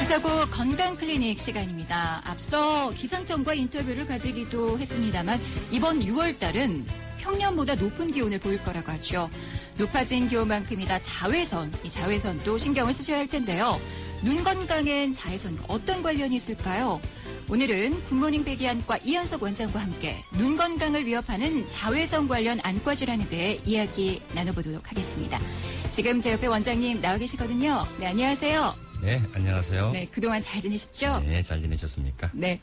주사고 건강클리닉 시간입니다. 앞서 기상청과 인터뷰를 가지기도 했습니다만 이번 6월달은 평년보다 높은 기온을 보일 거라고 하죠. 높아진 기온만큼이다 자외선, 이 자외선도 신경을 쓰셔야 할 텐데요. 눈 건강엔 자외선과 어떤 관련이 있을까요? 오늘은 굿모닝 백이안과 이현석 원장과 함께 눈 건강을 위협하는 자외선 관련 안과 질환에 대해 이야기 나눠보도록 하겠습니다. 지금 제 옆에 원장님 나와 계시거든요. 네, 안녕하세요. 네, 안녕하세요. 네, 그동안 잘 지내셨죠? 네, 잘 지내셨습니까? 네.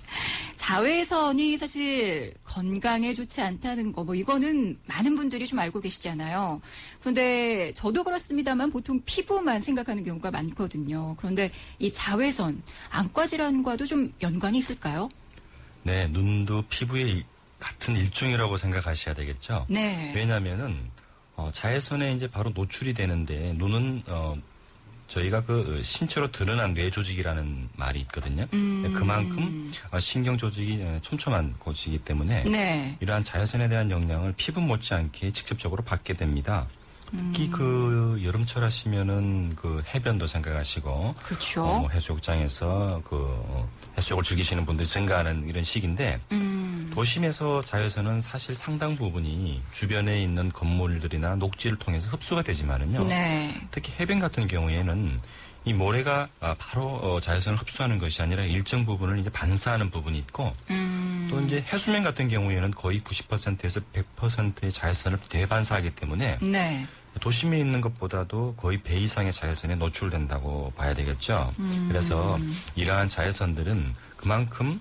자외선이 사실 건강에 좋지 않다는 거, 이거는 많은 분들이 좀 알고 계시잖아요. 그런데 저도 그렇습니다만 보통 피부만 생각하는 경우가 많거든요. 그런데 이 자외선, 안과 질환과도 좀 연관이 있을까요? 네, 눈도 피부의 같은 일종이라고 생각하셔야 되겠죠? 네. 왜냐면은, 자외선에 이제 바로 노출이 되는데, 눈은, 저희가 그 신체로 드러난 뇌 조직이라는 말이 있거든요. 그만큼 신경 조직이 촘촘한 곳이기 때문에 네. 이러한 자외선에 대한 영향을 피부 못지않게 직접적으로 받게 됩니다. 특히 그 여름철 하시면은 그 해변도 생각하시고, 그렇죠. 해수욕장에서 해수욕을 즐기시는 분들이 증가하는 이런 시기인데, 도심에서 자외선은 사실 상당 부분이 주변에 있는 건물들이나 녹지를 통해서 흡수가 되지만은요. 네. 특히 해변 같은 경우에는 이 모래가 바로 자외선을 흡수하는 것이 아니라 일정 부분을 이제 반사하는 부분이 있고, 또 이제 해수면 같은 경우에는 거의 90%에서 100%의 자외선을 대반사하기 때문에 네. 도심에 있는 것보다도 거의 배 이상의 자외선에 노출된다고 봐야 되겠죠. 그래서 이러한 자외선들은 그만큼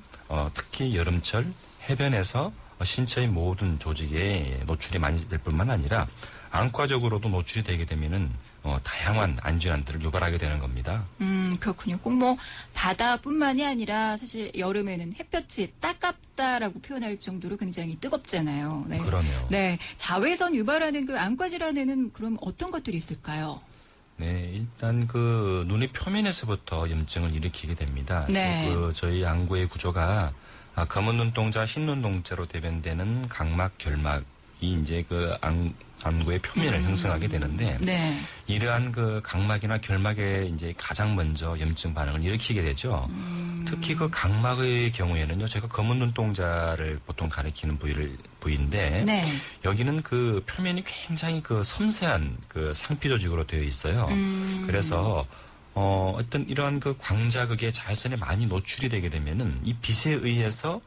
특히 여름철 해변에서 신체의 모든 조직에 노출이 많이 될 뿐만 아니라 안과적으로도 노출이 되게 되면은 다양한 안질환들을 유발하게 되는 겁니다. 그렇군요. 꼭 바다뿐만이 아니라 사실 여름에는 햇볕이 따갑다라고 표현할 정도로 굉장히 뜨겁잖아요. 네. 그러네요. 네. 자외선 유발하는 그 안과 질환에는 그럼 어떤 것들이 있을까요? 네, 일단 그 눈의 표면에서부터 염증을 일으키게 됩니다. 네. 저희 안구의 구조가 검은 눈동자, 흰 눈동자로 대변되는 각막, 결막이 이제 그 안구의 표면을 형성하게 되는데, 네. 이러한 그 각막이나 결막에 이제 가장 먼저 염증 반응을 일으키게 되죠. 특히 그 각막의 경우에는요, 제가 검은 눈동자를 보통 가리키는 부위인데, 네. 여기는 그 표면이 굉장히 그 섬세한 그 상피 조직으로 되어 있어요. 그래서 어떤 이러한 그 광자극에 자외선에 많이 노출이 되게 되면은 이 빛에 의해서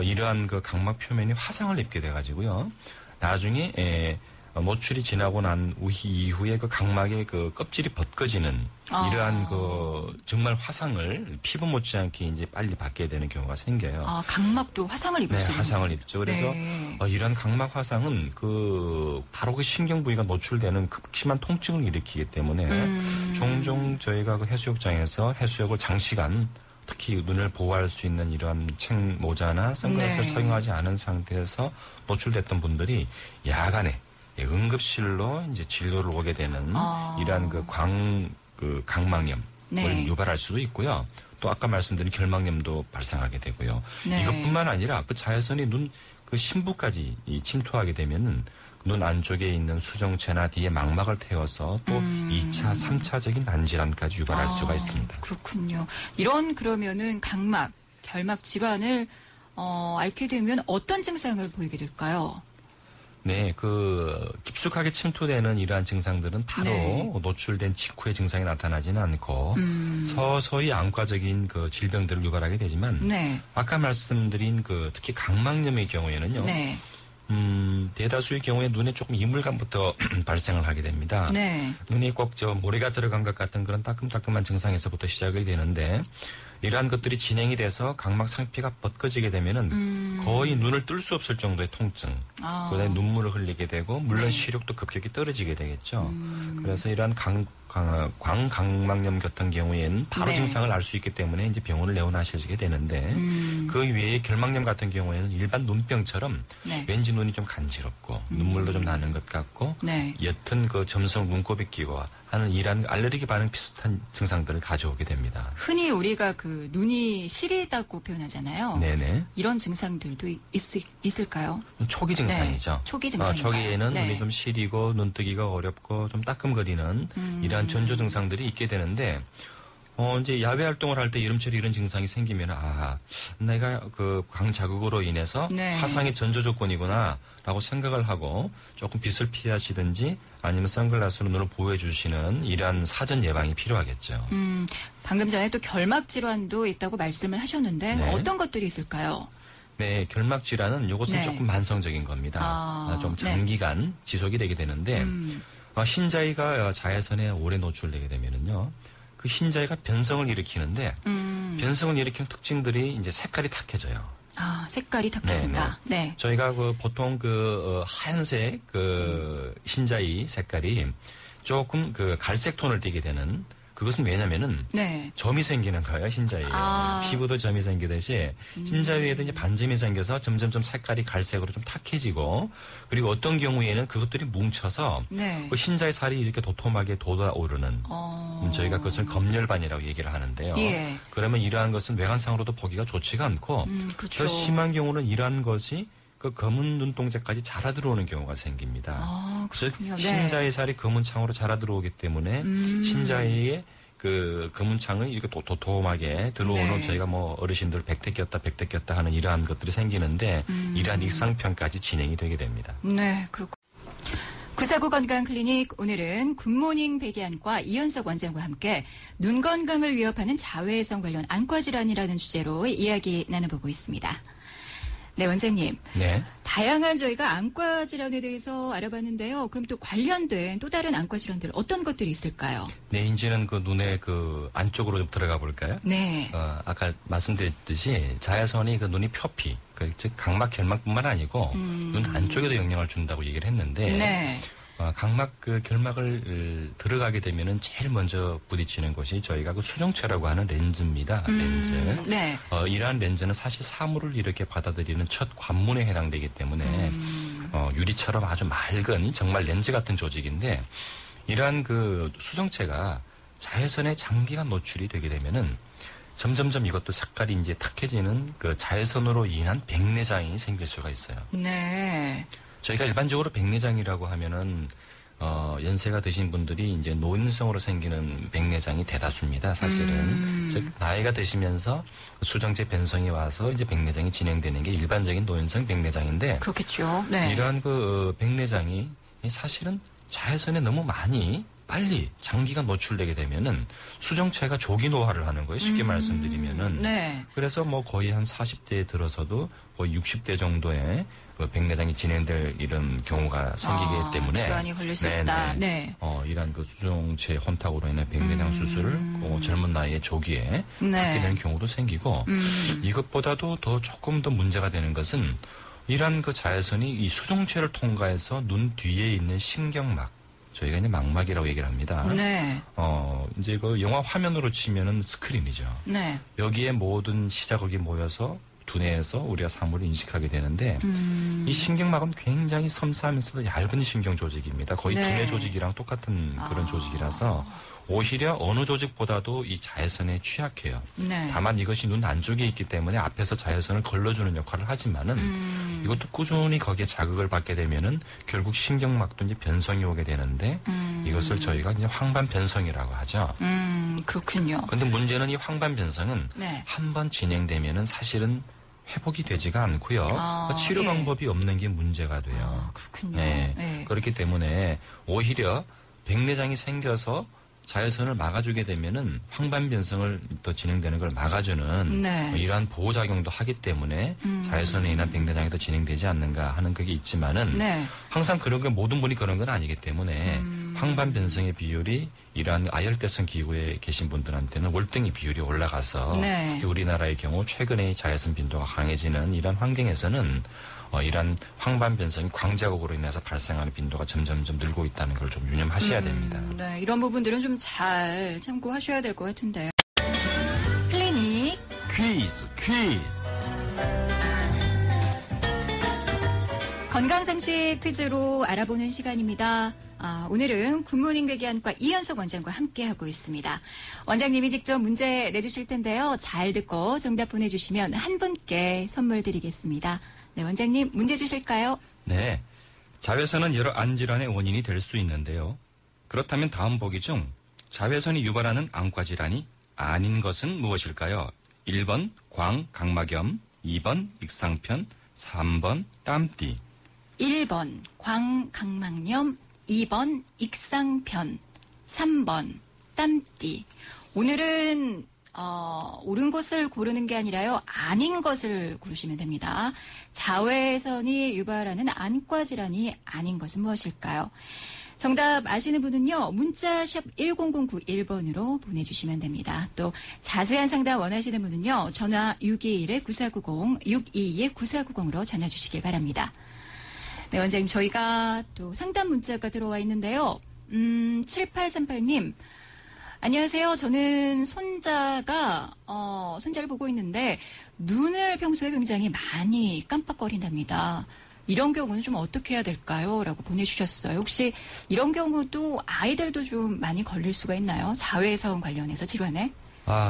이러한 그 각막 표면이 화상을 입게 돼가지고요. 나중에 노출이 지나고 난 이후에 그 각막의 그 껍질이 벗겨지는 이러한 그 정말 화상을 피부 못지않게 이제 빨리 받게 되는 경우가 생겨요. 각막도 화상을 입을 수 네, 있는 화상을 입죠. 그래서 네. 이러한 각막 화상은 바로 그 신경 부위가 노출되는 극심한 통증을 일으키기 때문에 종종 저희가 그 해수욕장에서 해수욕을 장시간 특히 눈을 보호할 수 있는 이러한 책 모자나 선글라스를 네. 착용하지 않은 상태에서 노출됐던 분들이 야간에 응급실로 이제 진료를 오게 되는 이러한 각막염을 네. 유발할 수도 있고요. 또 아까 말씀드린 결막염도 발생하게 되고요. 네. 이것뿐만 아니라 그 자외선이 그 심부까지 침투하게 되면은 눈 안쪽에 있는 수정체나 뒤에 망막을 태워서 또 2차, 3차적인 안질환까지 유발할 수가 있습니다. 그렇군요. 그러면은 각막, 결막 질환을 앓게 되면 어떤 증상을 보이게 될까요? 네, 깊숙하게 침투되는 이러한 증상들은 바로 네. 노출된 직후의 증상이 나타나지는 않고 서서히 안과적인 그 질병들을 유발하게 되지만 네. 아까 말씀드린 특히 각막염의 경우에는요. 네. 대다수의 경우에 눈에 조금 이물감부터 발생을 하게 됩니다. 네. 눈이 꼭 모래가 들어간 것 같은 그런 따끔따끔한 증상에서부터 시작이 되는데 이러한 것들이 진행이 돼서 각막 상피가 벗겨지게 되면은 거의 눈을 뜰 수 없을 정도의 통증, 그다음에 눈물을 흘리게 되고 물론 네. 시력도 급격히 떨어지게 되겠죠. 그래서 이러한 광각막염 같은 경우에는 바로 네. 증상을 알 수 있기 때문에 이제 병원을 내원하시게 되는데 그 외에 결막염 같은 경우에는 일반 눈병처럼 네. 왠지 눈이 좀 간지럽고 눈물도 좀 나는 것 같고 네. 옅은 그 점성 눈곱이 끼고 하는 이러한 알레르기 반응 비슷한 증상들을 가져오게 됩니다. 흔히 우리가 눈이 시리다고 표현하잖아요. 네네. 이런 증상들도 있을까요? 초기 증상이죠. 네. 초기 증상인가요? 초기에는 네. 눈이 좀 시리고 눈뜨기가 어렵고 좀 따끔거리는 이러한 전조 증상들이 있게 되는데 이제 야외 활동을 할 때 이름처럼 이런 증상이 생기면, 내가 그 광 자극으로 인해서 네. 화상의 전조 조건이구나, 라고 생각을 하고 조금 빛을 피하시든지 아니면 선글라스로 눈을 보호해 주시는 이러한 사전 예방이 필요하겠죠. 방금 전에 또 결막 질환도 있다고 말씀을 하셨는데 네. 어떤 것들이 있을까요? 네, 결막 질환은 이것은 네. 조금 만성적인 겁니다. 좀 장기간 지속이 되게 되는데, 흰자위가 자외선에 오래 노출되게 되면은요, 그 흰자위가 변성을 일으키는데, 변성을 일으키는 특징들이 이제 색깔이 탁해져요. 색깔이 탁해진다. 네. 저희가 보통 하얀색 흰자위 색깔이 조금 갈색 톤을 띠게 되는, 그것은 왜냐면은 네. 점이 생기는 거예요, 흰자위에. 피부도 점이 생기듯이 흰자위에도 이제 반점이 생겨서 점점점 색깔이 갈색으로 좀 탁해지고, 그리고 어떤 경우에는 그것들이 뭉쳐서 네. 그 흰자위 살이 이렇게 도톰하게 돋아오르는, 저희가 그것을 검열반이라고 얘기를 하는데요. 예. 그러면 이러한 것은 외관상으로도 보기가 좋지가 않고, 그렇죠. 더 심한 경우는 이러한 것이 그 검은 눈동자까지 자라 들어오는 경우가 생깁니다. 즉 그렇군요. 흰자위 살이 검은 창으로 자라 들어오기 때문에 흰자위에 그 검은 창이 이렇게 도톰하게 들어오는 네. 저희가 어르신들 백태 꼈다 하는 이러한 것들이 생기는데 이러한 익상편까지 진행이 되게 됩니다. 네, 그렇고. 구사구 건강클리닉 오늘은 굿모닝 백이안과 이현석 원장과 함께 눈 건강을 위협하는 자외선 관련 안과 질환이라는 주제로 이야기 나눠보고 있습니다. 네, 원장님. 네. 다양한 저희가 안과 질환에 대해서 알아봤는데요. 그럼 또 관련된 또 다른 안과 질환들 어떤 것들이 있을까요? 네, 이제는 눈의 안쪽으로 좀 들어가 볼까요? 네. 아까 말씀드렸듯이 자외선이 눈이 표피, 즉 각막 결막뿐만 아니고 눈 안쪽에도 영향을 준다고 얘기를 했는데, 네. 각막 결막을 들어가게 되면은 제일 먼저 부딪히는 것이 저희가 수정체라고 하는 렌즈입니다. 렌즈. 네. 이러한 렌즈는 사실 사물을 이렇게 받아들이는 첫 관문에 해당되기 때문에 유리처럼 아주 맑은 정말 렌즈 같은 조직인데, 이러한 수정체가 자외선에 장기간 노출이 되게 되면은 점점점 이것도 색깔이 이제 탁해지는 자외선으로 인한 백내장이 생길 수가 있어요. 네. 저희가 일반적으로 백내장이라고 하면은 연세가 드신 분들이 이제 노인성으로 생기는 백내장이 대다수입니다. 사실은 즉 나이가 드시면서 수정체 변성이 와서 이제 백내장이 진행되는 게 일반적인 노인성 백내장인데, 그렇겠죠. 네. 이러한 백내장이 사실은 자외선에 너무 빨리 장기간 노출되게 되면은 수정체가 조기 노화를 하는 거예요. 쉽게 말씀드리면은. 네. 그래서 거의 한 40대에 들어서도 거의 60대 정도의 백내장이 진행될 이런 경우가 생기기 때문에 질환이 걸릴 수 있다. 네. 이러한 수정체 혼탁으로 인해 백내장 수술을 젊은 나이에 조기에 네. 하게 되는 경우도 생기고, 이것보다도 조금 더 문제가 되는 것은 이러한 자외선이 이 수정체를 통과해서 눈 뒤에 있는 신경막, 저희가 이제 망막이라고 얘기를 합니다. 네. 이제 영화 화면으로 치면은 스크린이죠. 네. 여기에 모든 시작이 모여서 두뇌에서 우리가 사물을 인식하게 되는데, 이 신경막은 굉장히 섬세하면서도 얇은 신경 조직입니다. 거의 네. 두뇌 조직이랑 똑같은 그런 조직이라서 오히려 어느 조직보다도 이 자외선에 취약해요. 네. 다만 이것이 눈 안쪽에 있기 때문에 앞에서 자외선을 걸러주는 역할을 하지만은 이것도 꾸준히 거기에 자극을 받게 되면은 결국 신경막도 이제 변성이 오게 되는데, 이것을 저희가 이제 황반 변성이라고 하죠. 그렇군요. 근데 문제는 이 황반 변성은 네. 한 번 진행되면은 사실은 회복이 되지가 않고요. 치료 예. 방법이 없는 게 문제가 돼요. 그렇군요. 네. 네. 그렇기 때문에 오히려 백내장이 생겨서 자외선을 막아주게 되면은 황반 변성을 더 진행되는 걸 막아주는 네. 이러한 보호작용도 하기 때문에 자외선에 인한 백내장이 더 진행되지 않는가 하는 그게 있지만은 네. 항상 그런 건 모든 분이 그런 건 아니기 때문에 황반 변성의 비율이 이러한 아열대성 기후에 계신 분들한테는 월등히 비율이 올라가서 네. 특히 우리나라의 경우 최근에 자외선 빈도가 강해지는 이런 환경에서는 이런 황반 변성이 광자극으로 인해서 발생하는 빈도가 점점점 늘고 있다는 걸 좀 유념하셔야 됩니다. 네, 이런 부분들은 좀 잘 참고하셔야 될 것 같은데요. 클리닉 퀴즈. 건강상식 퀴즈로 알아보는 시간입니다. 오늘은 굿모닝 백이안과 이현석 원장과 함께하고 있습니다. 원장님이 직접 문제 내주실 텐데요. 잘 듣고 정답 보내주시면 한 분께 선물 드리겠습니다. 네, 원장님 문제 주실까요? 네. 자외선은 여러 안질환의 원인이 될 수 있는데요. 그렇다면 다음 보기 중 자외선이 유발하는 안과 질환이 아닌 것은 무엇일까요? 1번 광각막염, 2번 익상편, 3번 땀띠. 1번 광각막염, 2번 익상편, 3번 땀띠. 오늘은 옳은 것을 고르는 게 아니라요, 아닌 것을 고르시면 됩니다. 자외선이 유발하는 안과 질환이 아닌 것은 무엇일까요? 정답 아시는 분은요, 문자샵 1009 1번으로 보내주시면 됩니다. 또 자세한 상담 원하시는 분은요, 전화 621-9490, 622-9490으로 전화 주시길 바랍니다. 네, 원장님, 저희가 또 상담 문자가 들어와 있는데요. 7838님, 안녕하세요. 저는 손자를 보고 있는데 눈을 평소에 굉장히 많이 깜빡거린답니다. 이런 경우는 좀 어떻게 해야 될까요? 라고 보내주셨어요. 혹시 이런 경우도 아이들도 좀 많이 걸릴 수가 있나요? 자외선 관련해서 질환에?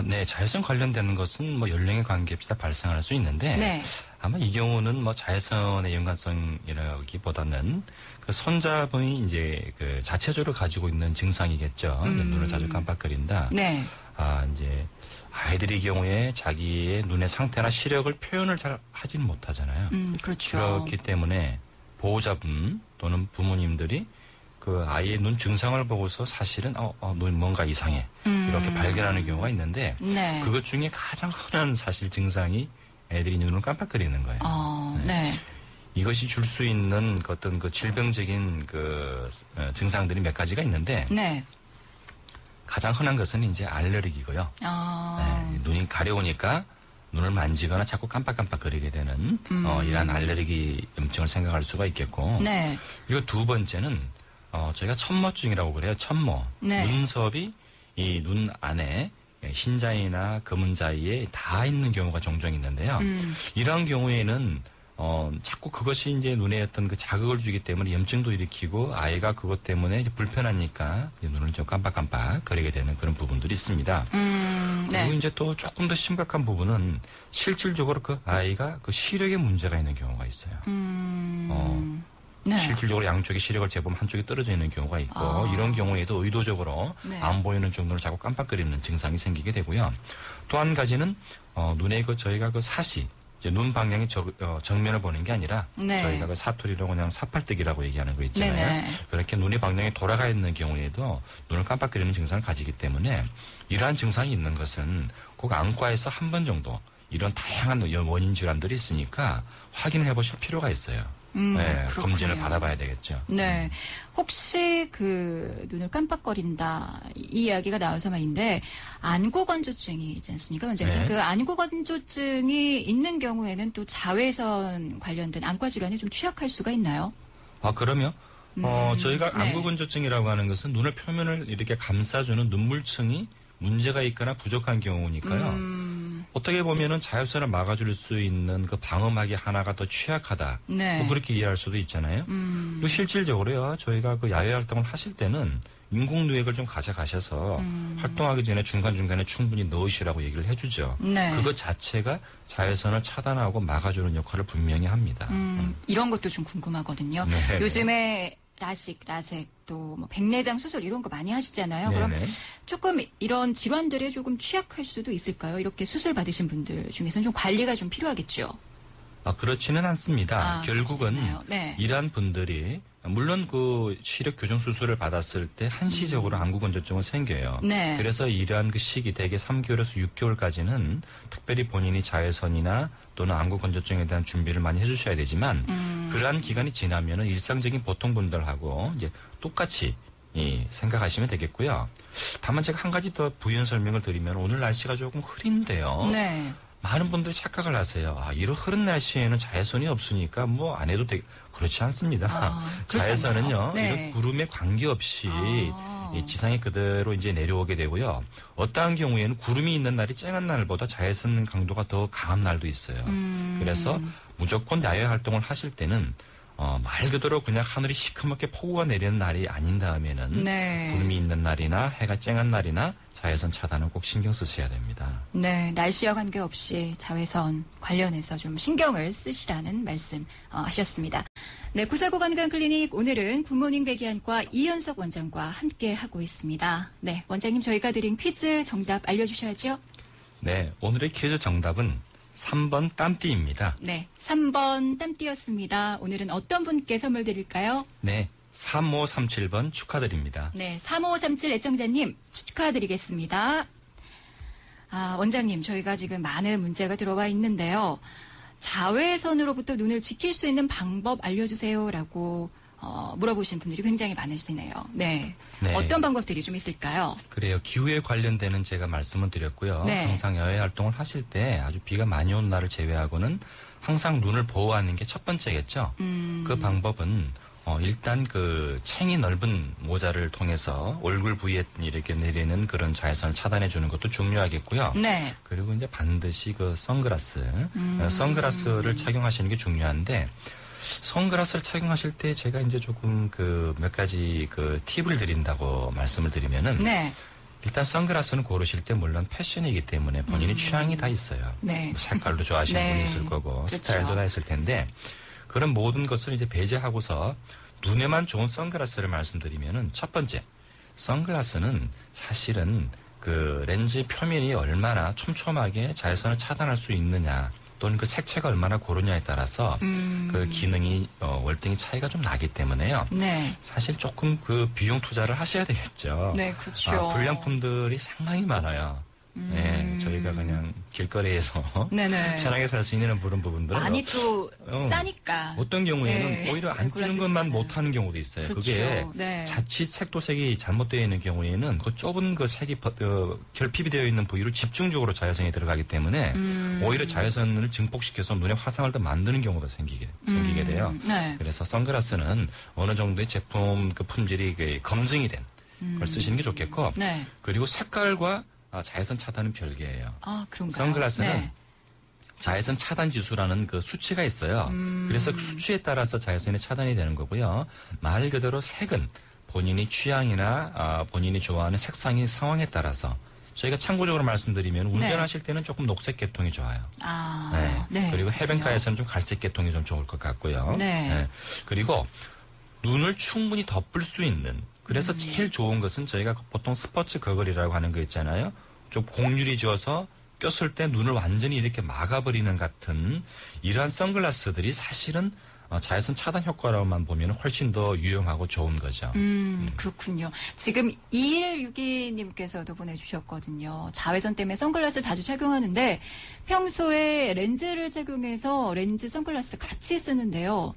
네. 자외선 관련되는 것은 뭐 연령에 관계없이 다 발생할 수 있는데 네. 아마 이 경우는 뭐 자외선의 연관성이라기보다는 그 손자분이 이제 그 자체적으로 가지고 있는 증상이겠죠. 눈을 자주 깜빡거린다. 네. 이제 아이들의 경우에 자기의 눈의 상태나 시력을 표현을 잘 하지는 못하잖아요. 그렇죠. 그렇기 때문에 보호자분 또는 부모님들이 그 아이의 눈 증상을 보고서 사실은 눈 뭔가 이상해 이렇게 발견하는 경우가 있는데 네. 그것 중에 가장 흔한 사실 증상이 애들이 눈을 깜빡거리는 거예요. 네. 이것이 줄 수 있는 어떤 그 질병적인 그 증상들이 몇 가지가 있는데 네. 가장 흔한 것은 이제 알레르기고요. 눈이 가려우니까 눈을 만지거나 자꾸 깜빡깜빡거리게 되는 이러한 알레르기 염증을 생각할 수가 있겠고. 네. 그리고 두 번째는 저희가 천모증이라고 그래요. 천모. 네. 눈썹이 이 눈 안에 흰자위나 검은 자위에 닿아 있는 경우가 종종 있는데요. 이러한 경우에는 자꾸 그것이 이제 눈에 어떤 그 자극을 주기 때문에 염증도 일으키고 아이가 그것 때문에 이제 불편하니까 눈을 좀 깜빡깜빡 거리게 되는 그런 부분들이 있습니다. 네. 그리고 이제 또 조금 더 심각한 부분은 실질적으로 그 아이가 그 시력에 문제가 있는 경우가 있어요. 네. 실질적으로 양쪽의 시력을 재보면 한쪽이 떨어져 있는 경우가 있고 이런 경우에도 의도적으로 네. 안 보이는 정도로 자꾸 깜빡거리는 증상이 생기게 되고요. 또 한 가지는 눈에 그 저희가 그 사시 이제 눈 방향이 정면을 보는 게 아니라 네. 저희가 그 사투리라고 그냥 사팔뜨기라고 얘기하는 거 있잖아요. 네네. 그렇게 눈의 방향이 돌아가 있는 경우에도 눈을 깜빡거리는 증상을 가지기 때문에 이러한 증상이 있는 것은 꼭 안과에서 한 번 정도 이런 다양한 원인 질환들이 있으니까 확인을 해보실 필요가 있어요. 네, 그렇군요. 검진을 받아봐야 되겠죠. 네. 혹시 그 눈을 깜빡거린다 이 이야기가 나와서 말인데 안구건조증이 있지 않습니까, 원장님? 네. 그 안구건조증이 있는 경우에는 또 자외선 관련된 안과 질환에 좀 취약할 수가 있나요? 그러면 저희가 네. 안구건조증이라고 하는 것은 눈의 표면을 이렇게 감싸주는 눈물층이 문제가 있거나 부족한 경우니까요. 어떻게 보면은 자외선을 막아줄 수 있는 그 방어막이 하나가 더 취약하다. 네. 뭐 그렇게 이해할 수도 있잖아요. 그리고 실질적으로요, 저희가 그 야외 활동을 하실 때는 인공누액을 좀 가져가셔서 활동하기 전에 중간중간에 충분히 넣으시라고 얘기를 해주죠. 네. 그것 자체가 자외선을 차단하고 막아주는 역할을 분명히 합니다. 이런 것도 좀 궁금하거든요. 네. 요즘에 라식, 라섹, 또 뭐 백내장 수술 이런 거 많이 하시잖아요. 그럼 네네. 조금 이런 질환들에 조금 취약할 수도 있을까요? 이렇게 수술 받으신 분들 중에서는 좀 관리가 좀 필요하겠죠. 그렇지는 않습니다. 결국은 그렇지 않나요? 네. 이러한 분들이 물론 그 시력 교정 수술을 받았을 때 한시적으로 안구건조증은 생겨요. 네. 그래서 이러한 그 시기 대개 3개월에서 6개월까지는 특별히 본인이 자외선이나 또는 안구건조증에 대한 준비를 많이 해주셔야 되지만 그러한 기간이 지나면은 일상적인 보통 분들하고 이제 똑같이 생각하시면 되겠고요. 다만 제가 한 가지 더 부연 설명을 드리면 오늘 날씨가 조금 흐린데요. 네. 많은 분들이 착각을 하세요. 이런 흐린 날씨에는 자외선이 없으니까 뭐 안 해도 그렇지 않습니다. 그렇지 자외선은요, 않나요? 네. 이런 구름에 관계없이 이 지상에 그대로 이제 내려오게 되고요. 어떠한 경우에는 구름이 있는 날이 쨍한 날보다 자외선 강도가 더 강한 날도 있어요. 그래서 무조건 야외 활동을 하실 때는 말 그대로 그냥 하늘이 시커멓게 폭우가 내리는 날이 아닌 다음에는 네. 구름이 있는 날이나 해가 쨍한 날이나 자외선 차단은 꼭 신경 쓰셔야 됩니다. 네, 날씨와 관계없이 자외선 관련해서 좀 신경을 쓰시라는 말씀 하셨습니다. 네, 구사고 건강클리닉 오늘은 굿모닝 백이안과 이현석 원장과 함께 하고 있습니다. 네, 원장님 저희가 드린 퀴즈 정답 알려주셔야죠. 네, 오늘의 퀴즈 정답은 3번 땀띠입니다. 네, 3번 땀띠였습니다. 오늘은 어떤 분께 선물 드릴까요? 네, 3537번 축하드립니다. 네, 3537 애청자님 축하드리겠습니다. 아, 원장님, 저희가 지금 많은 문제가 들어와 있는데요. 자외선으로부터 눈을 지킬 수 있는 방법 알려주세요라고 물어보신 분들이 굉장히 많으시네요. 네. 네. 어떤 방법들이 좀 있을까요? 그래요. 기후에 관련되는 제가 말씀을 드렸고요. 네. 항상 야외 활동을 하실 때 아주 비가 많이 온 날을 제외하고는 항상 눈을 보호하는 게 첫 번째겠죠. 그 방법은 일단 그 챙이 넓은 모자를 통해서 얼굴 부위에 이렇게 내리는 그런 자외선을 차단해 주는 것도 중요하겠고요. 네. 그리고 이제 반드시 그 선글라스를 착용하시는 게 중요한데 선글라스를 착용하실 때 제가 이제 조금 그 몇 가지 그 팁을 드린다고 말씀을 드리면은 네. 일단 선글라스는 고르실 때 물론 패션이기 때문에 본인이 취향이 다 있어요. 네. 색깔도 좋아하시는 네. 분이 있을 거고 그렇죠. 스타일도 다 있을 텐데 그런 모든 것을 이제 배제하고서 눈에만 좋은 선글라스를 말씀드리면은 첫 번째 선글라스는 사실은 그 렌즈의 표면이 얼마나 촘촘하게 자외선을 차단할 수 있느냐 또는 그 색채가 얼마나 고르냐에 따라서 그 기능이 월등히 차이가 좀 나기 때문에요. 네. 사실 조금 그 비용 투자를 하셔야 되겠죠. 네, 그렇죠. 불량품들이 상당히 많아요. 네, 저희가 그냥 길거리에서 네네. 편하게 살 수 있는 그런 부분들은 많이 또 싸니까. 어떤 경우에는 네. 오히려 안 끼는 것만 못하는 경우도 있어요. 그렇죠. 그게 네. 자칫 색도색이 잘못되어 있는 경우에는 그 좁은 그 색이 결핍이 되어 있는 부위로 집중적으로 자외선이 들어가기 때문에 오히려 자외선을 증폭시켜서 눈에 화상을 더 만드는 경우도 생기게 돼요. 네. 그래서 선글라스는 어느 정도의 제품 그 품질이 그 검증이 된 걸 쓰시는 게 좋겠고 네. 그리고 색깔과 자외선 차단은 별개예요. 아, 그런가요? 선글라스는 네. 자외선 차단 지수라는 그 수치가 있어요. 그래서 그 수치에 따라서 자외선이 차단이 되는 거고요. 말 그대로 색은 본인이 취향이나 본인이 좋아하는 색상의 상황에 따라서 저희가 참고적으로 말씀드리면 운전하실 때는 조금 녹색 계통이 좋아요. 아, 네. 그리고 해변가에서는 좀 갈색 계통이 좀 좋을 것 같고요. 네. 그리고 눈을 충분히 덮을 수 있는 그래서 제일 좋은 것은 저희가 보통 스포츠 거글이라고 하는 거 있잖아요. 좀 곡률이 지어서 꼈을 때 눈을 완전히 이렇게 막아버리는 같은 이러한 선글라스들이 사실은 자외선 차단 효과로만 보면 훨씬 더 유용하고 좋은 거죠. 그렇군요. 지금 2162님께서도 보내주셨거든요. 자외선 때문에 선글라스 자주 착용하는데 평소에 렌즈를 착용해서 렌즈 선글라스 같이 쓰는데요.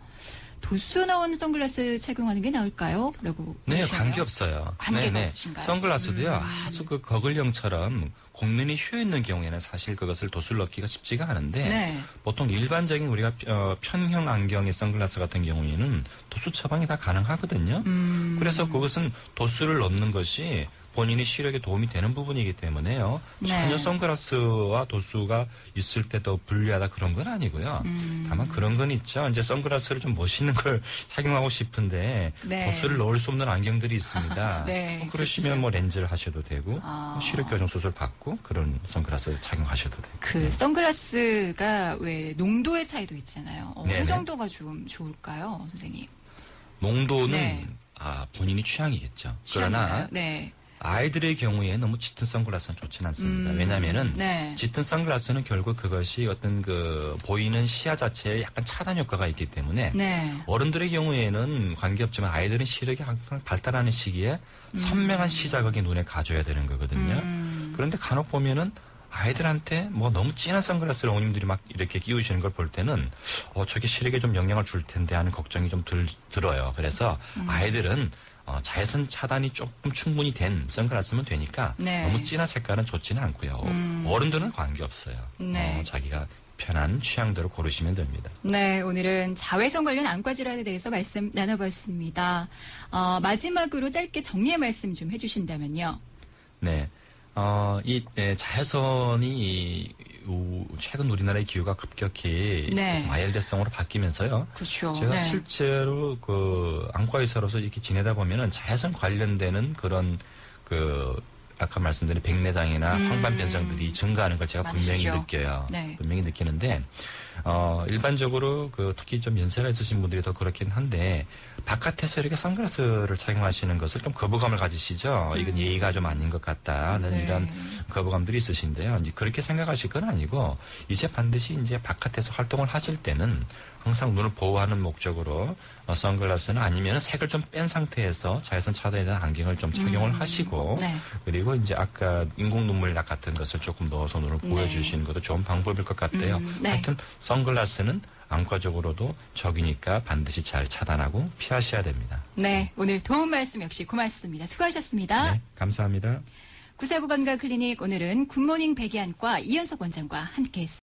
도수 나온 선글라스 착용하는 게 나을까요? 라고 네, 보시나요? 관계없어요. 관계가 없으신가요? 선글라스도요, 아주 그 거글형처럼 곡면이 휘어 있는 경우에는 사실 그것을 도수를 넣기가 쉽지가 않은데, 네. 보통 일반적인 우리가 편형 안경의 선글라스 같은 경우에는 도수 처방이 다 가능하거든요. 그래서 그것은 도수를 넣는 것이 본인의 시력에 도움이 되는 부분이기 때문에요. 네. 전혀 선글라스와 도수가 있을 때 더 불리하다 그런 건 아니고요. 다만 그런 건 있죠. 이제 선글라스를 좀 멋있는 걸 착용하고 싶은데 네. 도수를 넣을 수 없는 안경들이 있습니다. 네, 그러시면 그렇죠. 뭐 렌즈를 하셔도 되고 시력 교정 수술 받고 그런 선글라스를 착용하셔도 되고. 그 선글라스가 왜 농도의 차이도 있잖아요. 어느 네네. 정도가 좀 좋을까요, 선생님? 농도는 네. 본인이 취향이겠죠. 그러나 취향인가요? 네. 아이들의 경우에 너무 짙은 선글라스는 좋지는 않습니다. 왜냐하면은 네. 항상 선글라스는 결국 그것이 어떤 그 보이는 시야 자체에 약간 차단 효과가 있기 때문에 네. 어른들의 경우에는 관계없지만 아이들은 시력이 항상 발달하는 시기에 선명한 시자극이 눈에 가져야 되는 거거든요. 그런데 간혹 보면은 아이들한테 뭐 너무 진한 선글라스를 어머님들이 막 이렇게 끼우시는 걸 볼 때는 저게 시력에 좀 영향을 줄 텐데 하는 걱정이 좀 들어요. 그래서 아이들은 자외선 차단이 조금 충분히 된 선글라스면 되니까 네. 너무 진한 색깔은 좋지는 않고요. 어른들은 관계없어요. 네. 자기가 편한 취향대로 고르시면 됩니다. 네, 오늘은 자외선 관련 안과 질환에 대해서 말씀 나눠봤습니다. 마지막으로 짧게 정리의 말씀 좀 해주신다면요. 네. 자외선이 최근 우리나라의 기후가 급격히 네. 와일드성으로 바뀌면서요. 그렇죠. 제가 네. 실제로 그 안과 의사로서 이렇게 지내다 보면은 자외선 관련되는 그런 그 아까 말씀드린 백내장이나 황반 변성들이 증가하는 걸 제가 분명히 많으시죠? 느껴요. 네. 분명히 느끼는데 일반적으로 특히 좀 연세가 있으신 분들이 더 그렇긴 한데 바깥에서 이렇게 선글라스를 착용하시는 것을 좀 거부감을 가지시죠. 이건 예의가 좀 아닌 것 같다는 네. 이런 거부감들이 있으신데요. 이제 그렇게 생각하실 건 아니고 이제 반드시 이제 바깥에서 활동을 하실 때는 항상 눈을 보호하는 목적으로 선글라스는 아니면 색을 좀 뺀 상태에서 자외선 차단에 대한 안경을 좀 착용을 하시고 네. 그리고 이제 아까 인공 눈물약 같은 것을 조금 넣어서 눈을 보여주시는 것도 좋은 방법일 것 같아요. 네. 하여튼 선글라스는 안과적으로도 적이니까 반드시 잘 차단하고 피하셔야 됩니다. 네, 오늘 도움 말씀 역시 고맙습니다. 수고하셨습니다. 네, 감사합니다. 구사구 건강 클리닉 오늘은 굿모닝 백이안과 이현석 원장과 함께했습니다.